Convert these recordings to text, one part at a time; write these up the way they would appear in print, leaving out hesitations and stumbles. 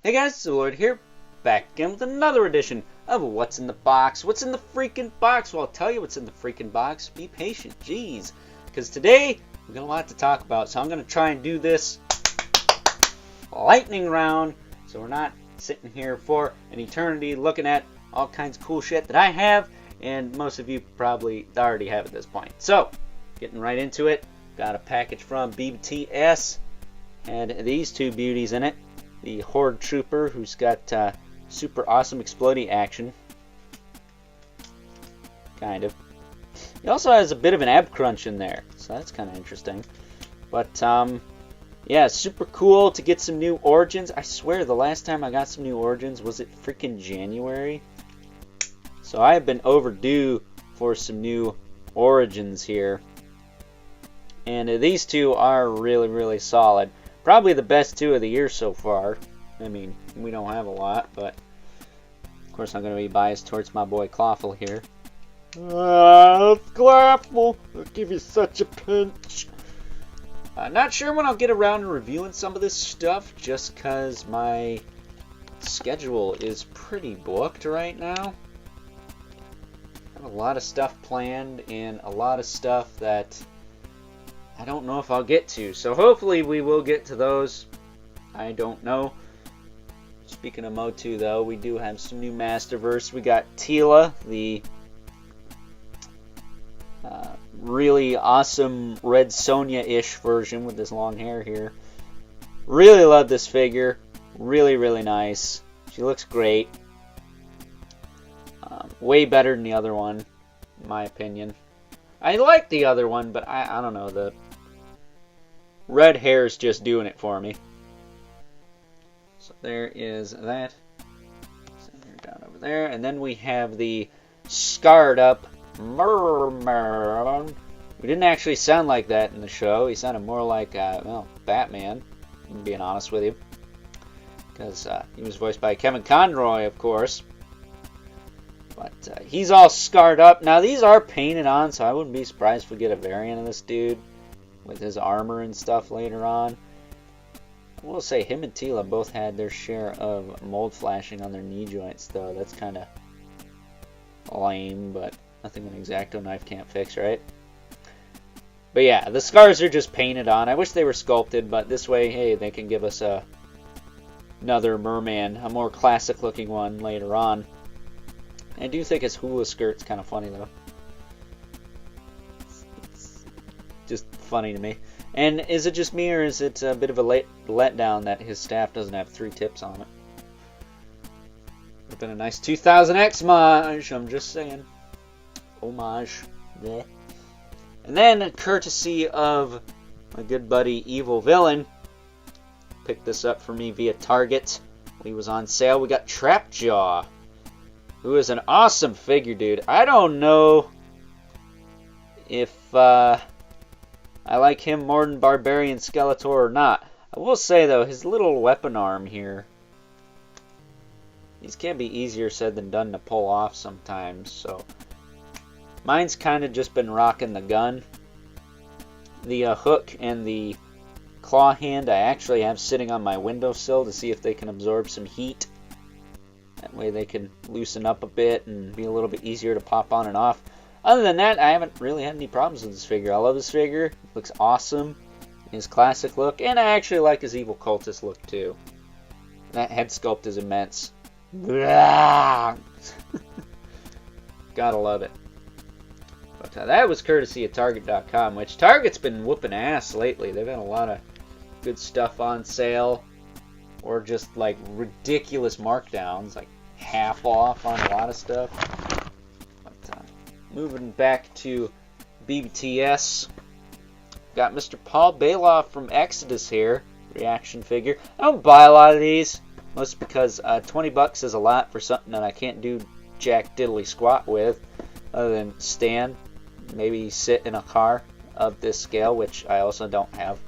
Hey guys, it's the Lord here, back again with another edition of What's in the Box. What's in the freaking box? Well, I'll tell you what's in the freaking box. Be patient, jeez. Because today, we've got a lot to talk about, so I'm going to try and do this lightning round, so we're not sitting here for an eternity looking at all kinds of cool shit that I have, and most of you probably already have at this point. So, getting right into it, got a package from BTS, had these two beauties in it. The Horde Trooper, who's got super awesome explodey action. Kind of. He also has a bit of an ab crunch in there, so that's kind of interesting. But, yeah, super cool to get some new origins. I swear the last time I got some new origins, was it freaking January? So I have been overdue for some new origins here. And these two are really, really solid. Probably the best two of the year so far. I mean, we don't have a lot, but of course I'm going to be biased towards my boy Clawful here. Clawful, I'll give you such a pinch. Not sure when I'll get around to reviewing some of this stuff, just because my schedule is pretty booked right now. I have a lot of stuff planned and a lot of stuff that I don't know if I'll get to, so hopefully we will get to those. I don't know. Speaking of Motu, though, we do have some new Masterverse. We got Tila, the really awesome Red Sonja-ish version with this long hair here. Really love this figure. Really, really nice. She looks great. Way better than the other one, in my opinion. I like the other one, but I don't know, the red hair is just doing it for me. So there is that. Down over there. And then we have the scarred up Merman. We didn't actually sound like that in the show. He sounded more like, well, Batman, I'm being honest with you. Because he was voiced by Kevin Conroy, of course. But he's all scarred up. Now, these are painted on, so I wouldn't be surprised if we get a variant of this dude with his armor and stuff later on. I will say him and Tila both had their share of mold flashing on their knee joints, though. That's kind of lame, but nothing an X-Acto knife can't fix, right? But yeah, the scars are just painted on. I wish they were sculpted, but this way, hey, they can give us another merman, a more classic-looking one later on. I do think his hula skirt's kind of funny, though. It's just funny to me. And is it just me, or is it a bit of a letdown that his staff doesn't have 3 tips on it? Would have been a nice 2000X homage, I'm just saying. Homage. Yeah. And then, courtesy of my good buddy Evil Villain, picked this up for me via Target. He was on sale. We got Trapjaw, who is an awesome figure, dude. I don't know if I like him more than Barbarian Skeletor or not. I will say, though, his little weapon arm here, these can be easier said than done to pull off sometimes. So mine's kind of just been rocking the gun. The hook and the claw hand I actually have sitting on my windowsill to see if they can absorb some heat. That way they can loosen up a bit and be a little bit easier to pop on and off. Other than that, I haven't really had any problems with this figure. I love this figure. It looks awesome. His classic look. And I actually like his evil cultist look too. That head sculpt is immense. Gotta love it. But that was courtesy of Target.com, which Target's been whooping ass lately. They've had a lot of good stuff on sale. Or just like ridiculous markdowns, like half off on a lot of stuff. But moving back to BTS, got Mr. Paul Bailoff from Exodus here, reaction figure. I don't buy a lot of these, mostly because $20 is a lot for something that I can't do jack diddly squat with, other than stand, maybe sit in a car of this scale, which I also don't have.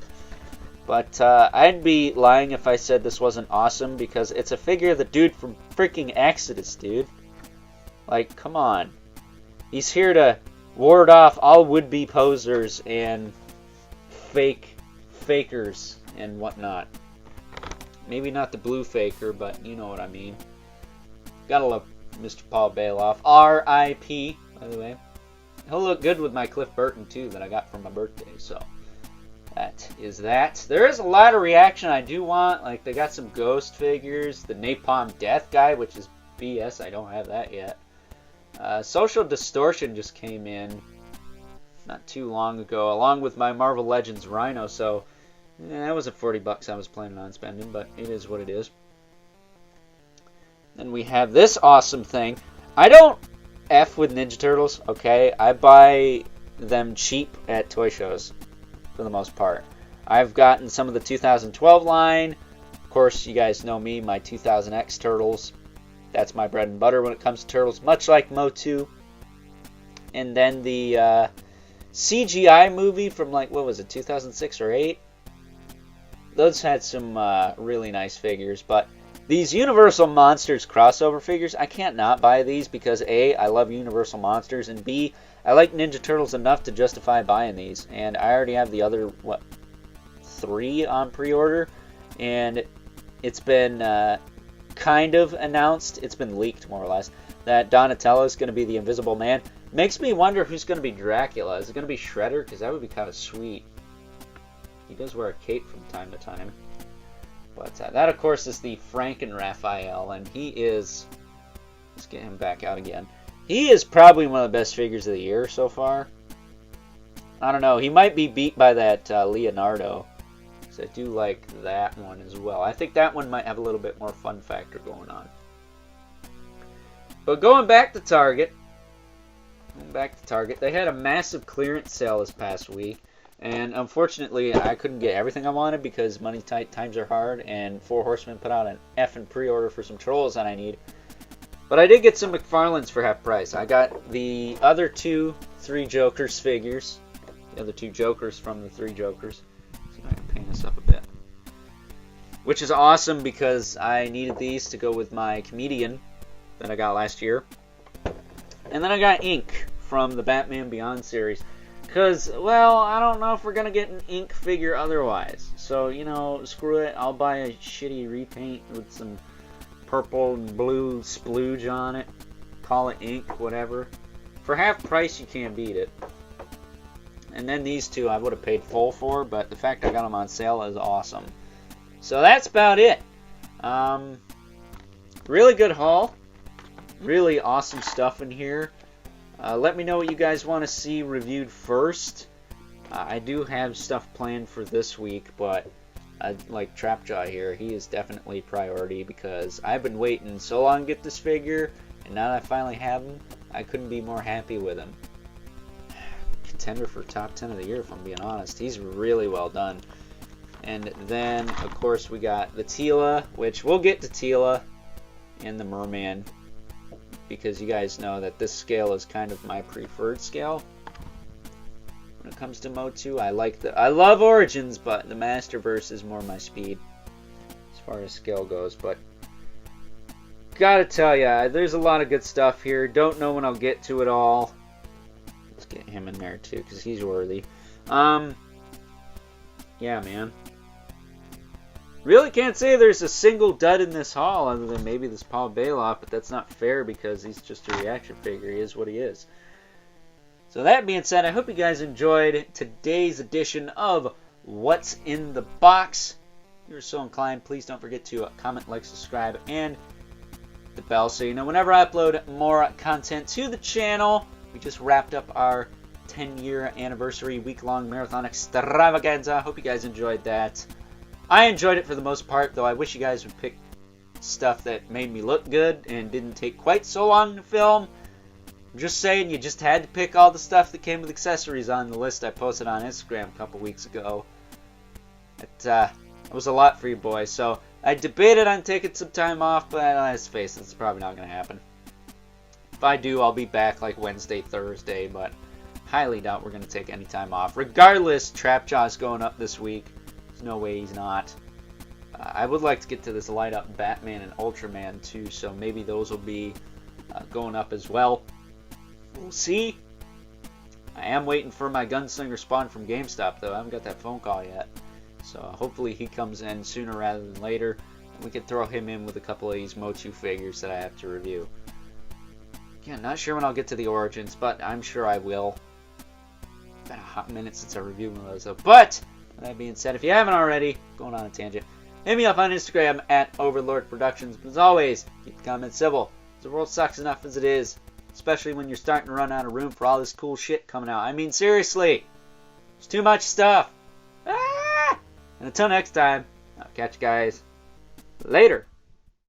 But I'd be lying if I said this wasn't awesome, because it's a figure of the dude from freaking Exodus, dude. Like, come on. He's here to ward off all would-be posers and fakers and whatnot. Maybe not the blue faker, but you know what I mean. Gotta love Mr. Paul Bailoff. R.I.P. by the way. He'll look good with my Cliff Burton too that I got for my birthday, so that is that. There is a lot of reaction I do want. Like, they got some Ghost figures, the Napalm Death guy, which is BS. I don't have that yet. Social Distortion just came in not too long ago, along with my Marvel Legends Rhino, so that wasn't 40 bucks I was planning on spending, but it is what it is. Then we have this awesome thing. I don't F with Ninja Turtles, okay? I buy them cheap at toy shows, for the most part. I've gotten some of the 2012 line. Of course, you guys know me, my 2000X Turtles. That's my bread and butter when it comes to Turtles, much like Motu. And then the CGI movie from, like, what was it, 2006 or 8? Those had some really nice figures, but these Universal Monsters crossover figures, I can't not buy these because A, I love Universal Monsters, and B, I like Ninja Turtles enough to justify buying these. And I already have the other, 3 on pre-order, and it's been kind of announced, it's been leaked more or less, that Donatello is going to be the Invisible Man. Makes me wonder who's going to be Dracula. Is it going to be Shredder? Because that would be kind of sweet. He does wear a cape from time to time. But that, of course, is the Franken Raphael, and he is... Let's get him back out again. He is probably one of the best figures of the year so far. I don't know. He might be beat by that Leonardo. Because I do like that one as well. I think that one might have a little bit more fun factor going on. But going back to Target. They had a massive clearance sale this past week. And unfortunately, I couldn't get everything I wanted because money tight, times are hard, and Four Horsemen put out an effing pre-order for some Trolls that I need. But I did get some McFarlane's for half price. I got the other 3 Jokers figures. The other 2 Jokers from the 3 Jokers. Let's see if I can paint this up a bit. Which is awesome because I needed these to go with my Comedian that I got last year. And then I got ink from the Batman Beyond series. Because, well, I don't know if we're going to get an ink figure otherwise. So, you know, screw it. I'll buy a shitty repaint with some purple and blue splooge on it. Call it ink, whatever. For half price, you can't beat it. And then these 2 I would have paid full for, but the fact I got them on sale is awesome. So that's about it. Really good haul. Really awesome stuff in here. Let me know what you guys want to see reviewed first. I do have stuff planned for this week, but like Trapjaw here, he is definitely priority because I've been waiting so long to get this figure, and now that I finally have him, I couldn't be more happy with him. Contender for top 10 of the year, if I'm being honest. He's really well done. And then, of course, we got the Tila, which we'll get to Tila and the Merman, because you guys know that this scale is kind of my preferred scale. When it comes to Motu, I love Origins, but the Masterverse is more my speed as far as scale goes. But gotta tell ya, there's a lot of good stuff here. Don't know when I'll get to it all. Let's get him in there too, because he's worthy. Yeah, man. Really can't say there's a single dud in this haul other than maybe this Paul Bailoff, but that's not fair because he's just a reaction figure. He is what he is. So that being said, I hope you guys enjoyed today's edition of What's in the Box. If you're so inclined, please don't forget to comment, like, subscribe, and the bell so you know whenever I upload more content to the channel. We just wrapped up our 10-year anniversary week-long marathon extravaganza. Hope you guys enjoyed that. I enjoyed it for the most part, though I wish you guys would pick stuff that made me look good and didn't take quite so long to film. I'm just saying, you just had to pick all the stuff that came with accessories on the list I posted on Instagram a couple weeks ago. It was a lot for you boys, so I debated on taking some time off, but let's face it, it's probably not going to happen. If I do, I'll be back like Wednesday, Thursday, but highly doubt we're going to take any time off. Regardless, Trapjaw's going up this week. No way he's not. I would like to get to this light up Batman and Ultraman too, so maybe those will be going up as well. We'll see. I am waiting for my Gunslinger Spawn from GameStop though. I haven't got that phone call yet. So hopefully he comes in sooner rather than later. We could throw him in with a couple of these Mochu figures that I have to review. Again, not sure when I'll get to the Origins, but I'm sure I will. It's been a hot minute since I reviewed one of those, though. But, that being said, if you haven't already, going on a tangent, hit me up on Instagram at Overlord Productions. But as always, keep the comments civil. The world sucks enough as it is, especially when you're starting to run out of room for all this cool shit coming out. I mean, seriously, there's too much stuff. Ah! And until next time, I'll catch you guys later.